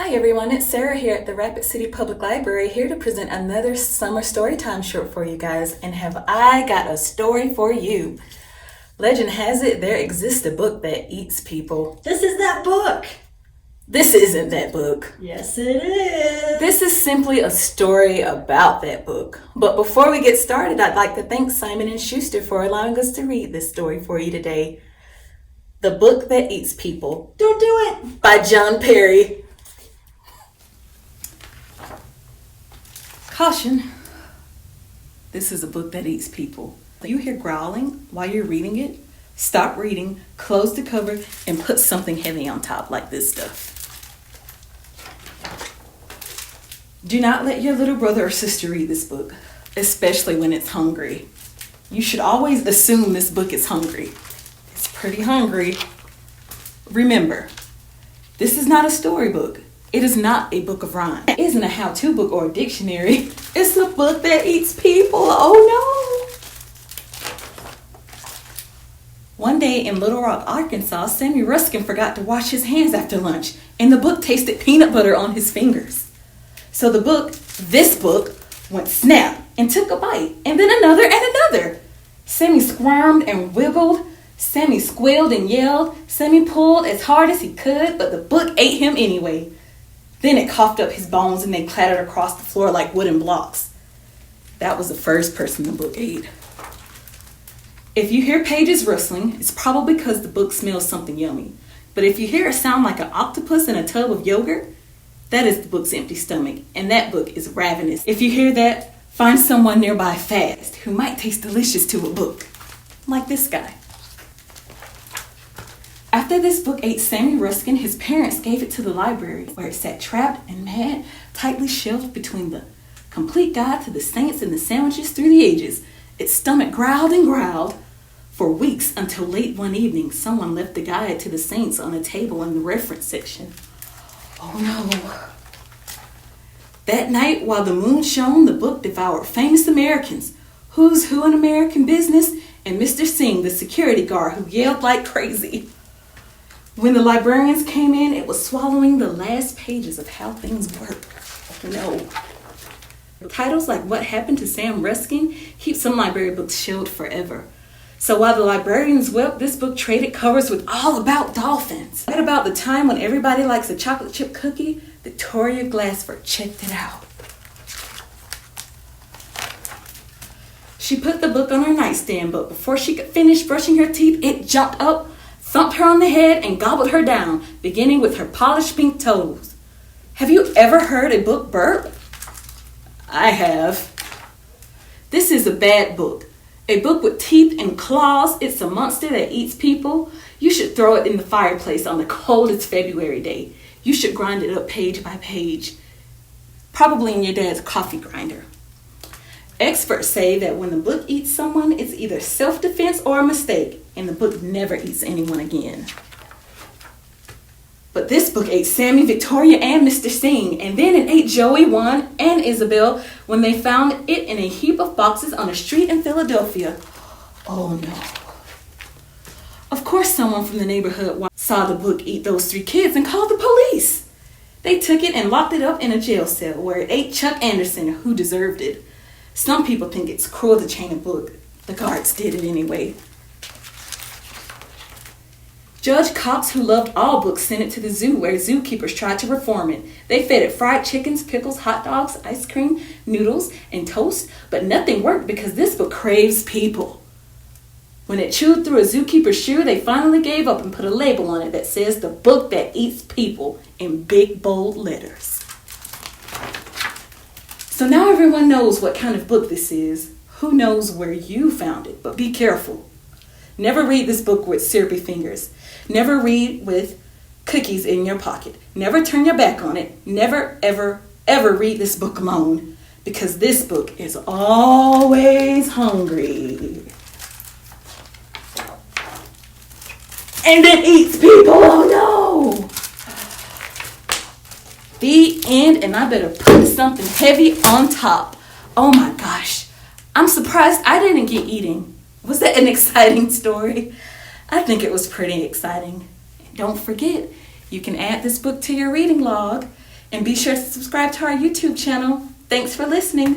Hi everyone, it's Sarah here at the Rapid City Public Library, here to present another summer storytime short for you guys. And have I got a story for you? Legend has it there exists a book that eats people. This is that book. This isn't that book. Yes, it is. This is simply a story about that book. But before we get started, I'd like to thank Simon & Schuster for allowing us to read this story for you today. The Book That Eats People. Don't do it. By John Perry. Caution, this is a book that eats people. If you hear growling while you're reading it, stop reading, close the cover, and put something heavy on top like this stuff. Do not let your little brother or sister read this book, especially when it's hungry. You should always assume this book is hungry. It's pretty hungry. Remember, this is not a storybook. It is not a book of rhymes. It isn't a how-to book or a dictionary. It's a book that eats people. Oh no! One day in Little Rock, Arkansas, Sammy Ruskin forgot to wash his hands after lunch, and the book tasted peanut butter on his fingers. So this book, went snap and took a bite, and then another and another. Sammy squirmed and wiggled. Sammy squealed and yelled. Sammy pulled as hard as he could, but the book ate him anyway. Then it coughed up his bones and they clattered across the floor like wooden blocks. That was the first person the book ate. If you hear pages rustling, it's probably because the book smells something yummy. But if you hear a sound like an octopus in a tub of yogurt, that is the book's empty stomach, and that book is ravenous. If you hear that, find someone nearby fast who might taste delicious to a book, like this guy. After this book ate Sammy Ruskin, his parents gave it to the library, where it sat trapped and mad, tightly shelved between the complete guide to the saints and the sandwiches through the ages. Its stomach growled and growled for weeks until late one evening, someone left the guide to the saints on a table in the reference section. Oh no. That night, while the moon shone, the book devoured famous Americans, who's who in American business, and Mr. Singh, the security guard who yelled like crazy. When the librarians came in, it was swallowing the last pages of How Things Work. No. Titles like What Happened to Sam Ruskin keep some library books shelved forever. So while the librarians wept, this book traded covers with All About Dolphins. Right about the time when everybody likes a chocolate chip cookie, Victoria Glassford checked it out. She put the book on her nightstand, but before she could finish brushing her teeth, it jumped up, thumped her on the head, and gobbled her down, beginning with her polished pink toes. Have you ever heard a book burp? I have. This is a bad book. A book with teeth and claws. It's a monster that eats people. You should throw it in the fireplace on the coldest February day. You should grind it up page by page. Probably in your dad's coffee grinder. Experts say that when the book eats someone, it's either self-defense or a mistake, and the book never eats anyone again. But this book ate Sammy, Victoria, and Mr. Singh, and then it ate Joey, Juan, and Isabel when they found it in a heap of boxes on a street in Philadelphia. Oh no. Of course someone from the neighborhood saw the book eat those 3 kids and called the police. They took it and locked it up in a jail cell where it ate Chuck Anderson, who deserved it. Some people think it's cruel to chain a book. The guards did it anyway. Judge Cox, who loved all books, sent it to the zoo where zookeepers tried to reform it. They fed it fried chickens, pickles, hot dogs, ice cream, noodles, and toast, but nothing worked because this book craves people. When it chewed through a zookeeper's shoe, they finally gave up and put a label on it that says The Book That Eats People in big, bold letters. So now everyone knows what kind of book this is. Who knows where you found it, but be careful. Never read this book with syrupy fingers. Never read with cookies in your pocket. Never turn your back on it. Never, ever, ever read this book alone, because this book is always hungry. And it eats people. Oh no! The end, and I better put something heavy on top. Oh my gosh. I'm surprised I didn't get eaten. Was that an exciting story? I think it was pretty exciting. Don't forget, you can add this book to your reading log. And be sure to subscribe to our YouTube channel. Thanks for listening.